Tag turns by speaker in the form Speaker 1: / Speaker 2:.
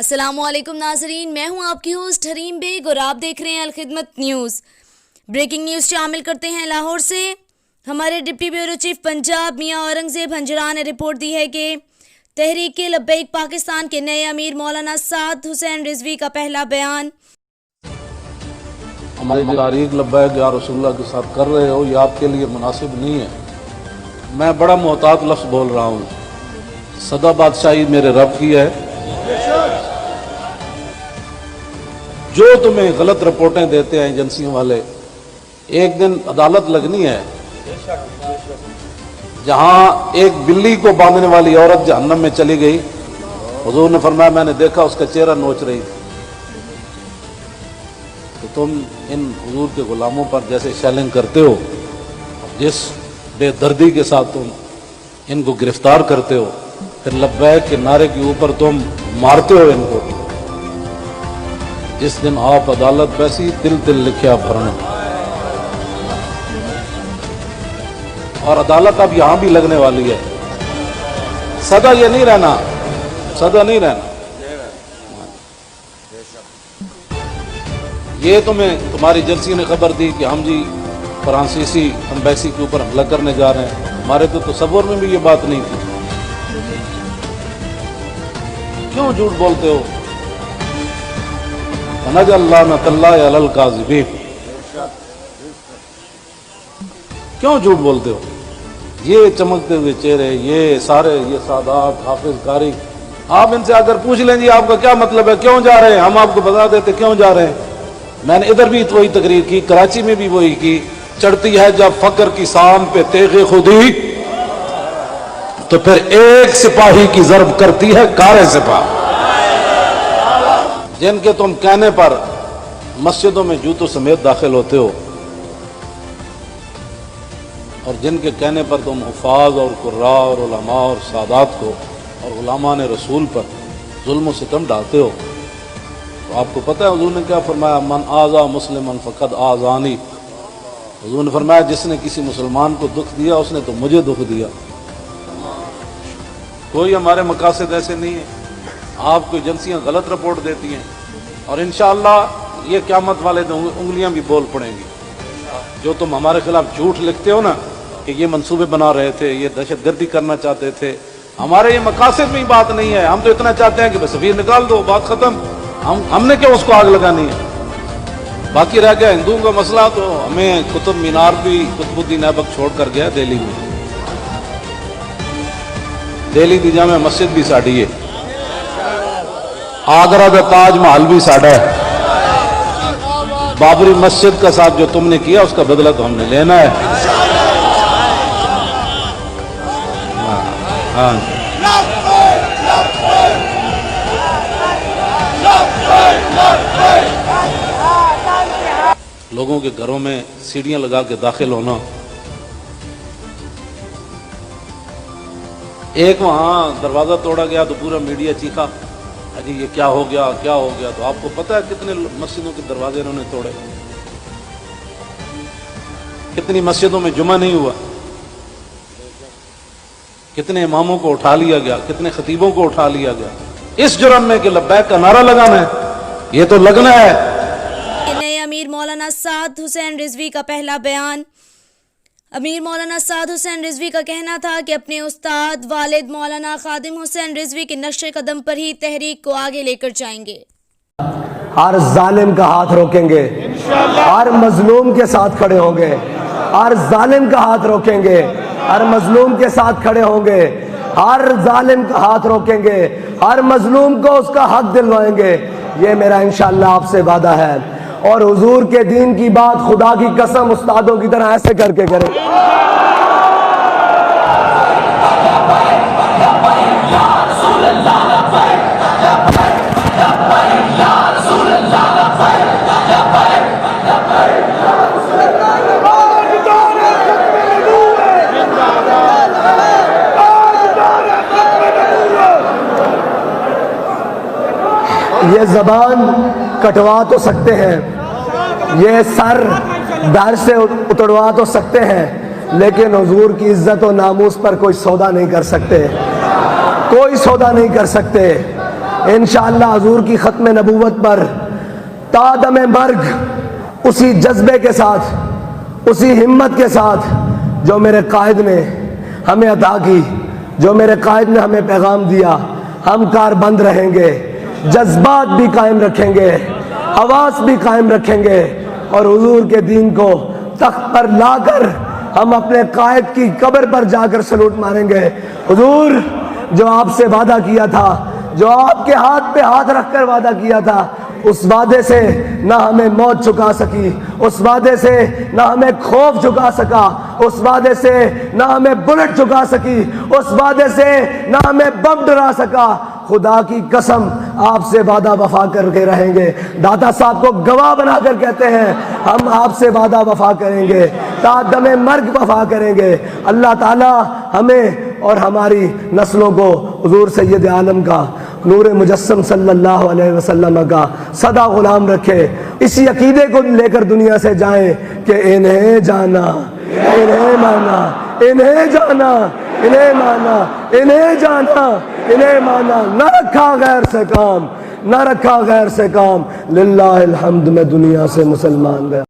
Speaker 1: السلام علیکم ناظرین، میں ہوں آپ کی ہوسٹ حریم بیگ اور آپ دیکھ رہے ہیں الخدمت نیوز۔ بریکنگ نیوز شامل کرتے ہیں لاہور سے۔ ہمارے ڈپٹی بیورو چیف پنجاب میاں اورنگزیب ہنجرا نے رپورٹ دی ہے کہ تحریک لبیک پاکستان کے نئے امیر مولانا سعد حسین رضوی کا پہلا بیان۔
Speaker 2: ہماری تحریک لبیک یا رسول اللہ کے ساتھ کر رہے ہو، یہ آپ کے لیے مناسب نہیں ہے۔ میں بڑا محتاط لفظ بول رہا ہوں، سدا بادشاہی میرے رب کی ہے۔ جو تمہیں غلط رپورٹیں دیتے ہیں ایجنسیوں والے، ایک دن عدالت لگنی ہے جہاں ایک بلی کو باندھنے والی عورت جہنم میں چلی گئی۔ حضور نے فرمایا میں نے دیکھا اس کا چہرہ نوچ رہی تھی۔ تو تم ان حضور کے غلاموں پر جیسے شیلنگ کرتے ہو، جس بے دردی کے ساتھ تم ان کو گرفتار کرتے ہو، پھر لبیک کے نعرے کے اوپر تم مارتے ہو ان کو، جس دن آپ عدالت پیسی تل تل لکھیا بھرنا۔ اور عدالت اب یہاں بھی لگنے والی ہے۔ سدا یہ نہیں رہنا، سدا نہیں رہنا۔ یہ تمہیں تمہاری ایجنسی نے خبر دی کہ ہم جی فرانسیسی امبیسی کے اوپر حملہ کرنے جا رہے ہیں، ہمارے تو تصور میں بھی یہ بات نہیں تھی۔ کیوں جھوٹ بولتے ہو؟ وَنَجْعَلْ لَعْنَتَ اللَّهِ عَلَى الْكَاذِبِينَ۔ کیوں جھوٹ بولتے ہو؟ یہ چمکتے ہوئے چہرے، یہ سارے، یہ سادات، حافظ قاری، آپ ان سے اگر پوچھ لیں جی آپ کا کیا مطلب ہے، کیوں جا رہے ہیں، ہم آپ کو بتا دیتے کیوں جا رہے ہیں۔ میں نے ادھر بھی وہی تقریر کی، کراچی میں بھی وہی کی۔ چڑھتی ہے جب فقر کی سام پہ تیغ خودی، تو پھر ایک سپاہی کی ضرب کرتی ہے کار سپاہ۔ جن کے تم کہنے پر مسجدوں میں جوتوں سمیت داخل ہوتے ہو، اور جن کے کہنے پر تم حفاظ اور قراء اور علماء اور سادات کو اور غلامان رسول پر ظلم و ستم ڈالتے ہو، تو آپ کو پتہ ہے حضور نے کیا فرمایا؟ من آذا مسلما فقد آذانی۔ حضور نے فرمایا جس نے کسی مسلمان کو دکھ دیا اس نے تو مجھے دکھ دیا۔ کوئی ہمارے مقاصد ایسے نہیں ہیں۔ آپ کو ایجنسیاں غلط رپورٹ دیتی ہیں، اور انشاءاللہ یہ قیامت والے دن انگلیاں بھی بول پڑیں گی۔ جو تم ہمارے خلاف جھوٹ لکھتے ہو نا کہ یہ منصوبے بنا رہے تھے، یہ دہشت گردی کرنا چاہتے تھے، ہمارے یہ مقاصد میں ہی بات نہیں ہے۔ ہم تو اتنا چاہتے ہیں کہ بس سفیر نکال دو، بات ختم۔ ہم نے کیا اس کو آگ لگانی ہے؟ باقی رہ گیا ہندوؤں کا مسئلہ، تو ہمیں قطب مینار بھی قطب الدین ایبک چھوڑ کر گیا دہلی میں۔ دہلی دی جامع مسجد بھی ساڑی ہے، آگرہ کا تاج محل بھی ساڑا ہے۔ بابری مسجد کا ساتھ جو تم نے کیا اس کا بدلہ تو ہم نے لینا ہے۔ ہاں لوگوں کے گھروں میں سیڑھیاں لگا کے داخل ہونا۔ ایک وہاں دروازہ توڑا گیا تو پورا میڈیا چیخا جی یہ کیا ہو گیا، کیا ہو گیا۔ تو آپ کو پتہ ہے کتنے مسجدوں کے دروازے انہوں نے توڑے، کتنی مسجدوں میں جمعہ نہیں ہوا، کتنے اماموں کو اٹھا لیا گیا، کتنے خطیبوں کو اٹھا لیا گیا، اس جرم میں کہ لبیک کا نعرہ لگانا ہے۔ یہ تو لگنا ہے۔
Speaker 1: نئے امیر مولانا سعد حسین رضوی کا پہلا بیان۔ امیر مولانا سعد حسین رضوی کا کہنا تھا کہ اپنے استاد والد مولانا خادم حسین رضوی کے نقش قدم پر ہی تحریک کو آگے لے کر جائیں گے۔
Speaker 3: ہر ظالم کا ہاتھ روکیں گے، ہر مظلوم کے ساتھ کھڑے ہوں گے، ہر ظالم کا ہاتھ روکیں گے، ہر مظلوم کے ساتھ کھڑے ہوں گے، ہر ظالم کا ہاتھ روکیں گے، ہر مظلوم کو اس کا حق دلوائیں گے۔ یہ میرا انشاءاللہ آپ سے وعدہ ہے۔ اور حضور کے دین کی بات خدا کی قسم استادوں کی طرح ایسے کر کے کریں۔ یہ زبان کٹوا تو سکتے ہیں، یہ سر در سے اتروا تو سکتے ہیں، لیکن حضور کی عزت و ناموس پر کوئی سودا نہیں کر سکتے، کوئی سودا نہیں کر سکتے۔ انشاءاللہ حضور کی ختم نبوت پر تا دم مرگ اسی جذبے کے ساتھ، اسی ہمت کے ساتھ جو میرے قائد نے ہمیں عطا کی، جو میرے قائد نے ہمیں پیغام دیا، ہم کاربند رہیں گے، جذبات بھی قائم رکھیں گے، حواس بھی قائم رکھیں گے، اور حضور کے دین کو تخت پر لا کر ہم اپنے قائد کی قبر پر جا کر سلوٹ ماریں گے۔ حضور جو آپ سے وعدہ کیا تھا، جو آپ کے ہاتھ پہ ہاتھ رکھ کر وعدہ کیا تھا، اس وعدے سے نہ ہمیں موت چکا سکی، اس وعدے سے نہ ہمیں خوف چکا سکا، اس وعدے سے نہ ہمیں بلٹ چکا سکی، اس وعدے سے نہ ہمیں بم ڈرا سکا۔ خدا کی قسم آپ سے وعدہ وفا کر کے رہیں گے۔ داتا صاحب کو گواہ بنا کر کہتے ہیں ہم آپ سے وعدہ وفا کریں گے، تا دم مرگ وفا کریں گے۔ اللہ تعالی ہمیں اور ہماری نسلوں کو حضور سید عالم کا نور مجسم صلی اللہ علیہ وسلم کا سدا غلام رکھے۔ اسی عقیدے کو لے کر دنیا سے جائیں کہ انہیں جانا، انہیں مانا، انہیں جانا، انہیں مانا، انہیں جانا، انہیں مانا، نہ رکھا غیر سے کام، نہ رکھا غیر سے کام۔ للہ الحمد، میں دنیا سے مسلمان گیا۔